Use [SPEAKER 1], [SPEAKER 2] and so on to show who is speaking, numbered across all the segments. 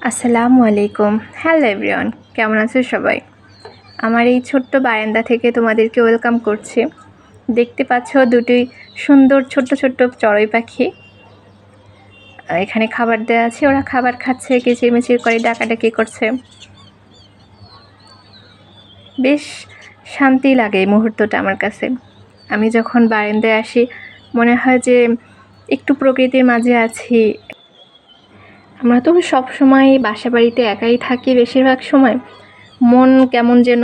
[SPEAKER 1] আসসালামু আলাইকুম। Hello everyone, কেমন আছো সবাই? আমার এই ছোট্ট বারান্দা থেকে তোমাদেরকে ওয়েলকাম করছি। দেখতে পাচ্ছ দুটি সুন্দর ছোট্ট ছোট্ট চড়ুই পাখি। এখানে খাবার দেওয়া আছে, ওরা খাবার খাচ্ছে, কিচিরমিচির করে ডাকাডাকি করছে। বেশ শান্তি লাগে এই মুহূর্তটা আমার কাছে। আমি যখন বারান্দায় আসি মনে হয় যে একটু প্রকৃতির মাঝে আছি। আমরা তো সব সময় বাসা বাড়িতে একাই থাকি, বেশিরভাগ সময় মন কেমন যেন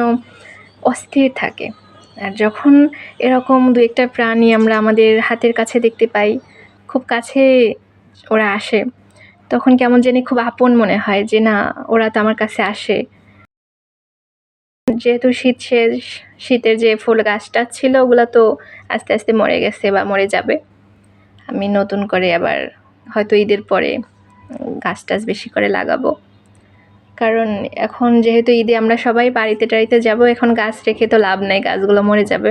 [SPEAKER 1] অস্থির থাকে। আর যখন এরকম দু একটা প্রাণী আমরা আমাদের হাতের কাছে দেখতে পাই, খুব কাছে ওরা আসে, তখন কেমন জানি খুব আপন মনে হয় যে না, ওরা তো আমার কাছে আসে। যেহেতু শীত শেষ, শীতের যে ফুল গাছটা ছিল ওগুলো তো আস্তে আস্তে মরে গেছে বা মরে যাবে। আমি নতুন করে আবার হয়তো ঈদের পরে গাছ টাছ বেশি করে লাগাবো, কারণ এখন যেহেতু ঈদে আমরা সবাই বাড়িতে টাড়িতে যাব, এখন গাছ রেখে তো লাভ নাই, গাছগুলো মরে যাবে।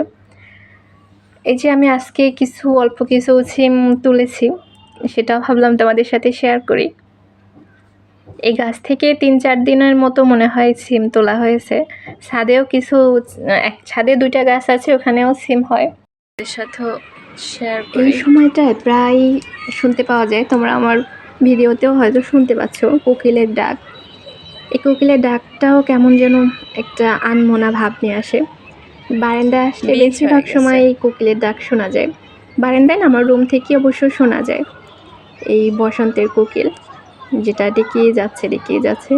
[SPEAKER 1] এই যে আমি আজকে অল্প কিছু সিম তুলেছি, সেটাও ভাবলাম তোমাদের সাথে শেয়ার করি। এই গাছ থেকে 3-4 দিনের মতো মনে হয় সিম তোলা হয়েছে। ছাদেও ছাদে 2টা গাছ আছে, ওখানেও সিম হয়। এর সাথেও শেয়ার করি। এই সময়টায় প্রায় শুনতে পাওয়া যায়, তোমরা আমার ভিডিওতেও হয়তো শুনতে পাচ্ছ, কোকিলের ডাক। এই কোকিলের ডাকটাও কেমন যেন একটা আনমনা ভাব নিয়ে আসে। বারান্দায় আসলে বেশিরভাগ সময় এই কোকিলের ডাক শোনা যায়। বারান্দায় না, আমার রুম থেকে অবশ্য শোনা যায় এই বসন্তের কোকিল, যেটা ডেকেই যাচ্ছে।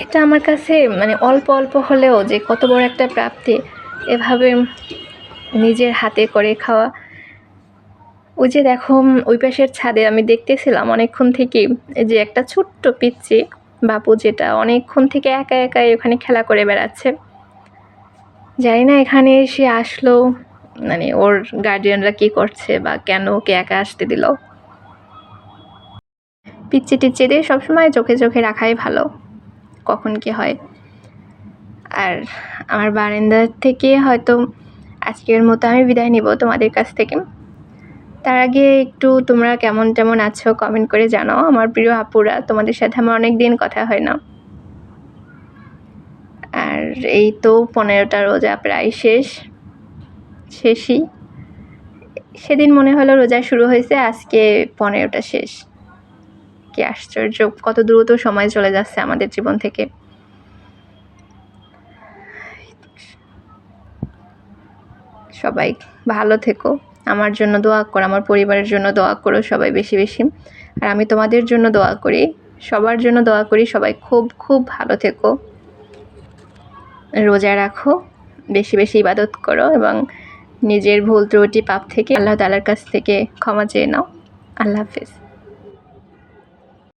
[SPEAKER 1] এটা আমার কাছে মানে অল্প অল্প হলেও যে কত বড় একটা প্রাপ্তি, এভাবে নিজের হাতে করে খাওয়া। ওই যে দেখো, ওই পাশের ছাদে আমি দেখতেছিলাম অনেকক্ষণ থেকে, এই যে একটা ছোট্ট পিচ্চি বাপু, যেটা অনেকক্ষণ থেকে একা একাই ওখানে খেলা করে বেড়াচ্ছে। জানি না এখানে এসে আসলো, মানে ওর গার্ডিয়ানরা কি করছে বা কেন ওকে একা আসতে দিল। পিচ্চি টিচ্চিদের সবসময় চোখে চোখে রাখাই ভালো, কখন কি হয়। আর আমার বারান্দা থেকে হয়তো আজকের মতো আমি বিদায় নিব তোমাদের কাছ থেকে। তার আগে একটু তোমরা কেমন আছো কমেন্ট করে জানাও। আমার প্রিয় আপুরা, তোমাদের সাথে আমার অনেক দিন কথা হয় না। আর এই তো 15টা রোজা প্রায় শেষই। সেদিন মনে হলো রোজা শুরু হয়েছে, আজকে 15টা শেষ। কি আশ্চর্য, কত দ্রুত সময় চলে যাচ্ছে আমাদের জীবন থেকে। সবাই ভালো থেকো, আমার জন্য দোয়া করো, আমার পরিবারের জন্য দোয়া করো সবাই বেশি বেশি। আর আমি তোমাদের জন্য দোয়া করি, সবার জন্য দোয়া করি, সবাই খুব খুব ভালো থেকো, রোজা রাখো, বেশি বেশি ইবাদত করো এবং নিজের ভুল ত্রুটি পাপ থেকে আল্লাহ তাআলার কাছ থেকে ক্ষমা চেয়ে নাও। আল্লাহ হাফেজ।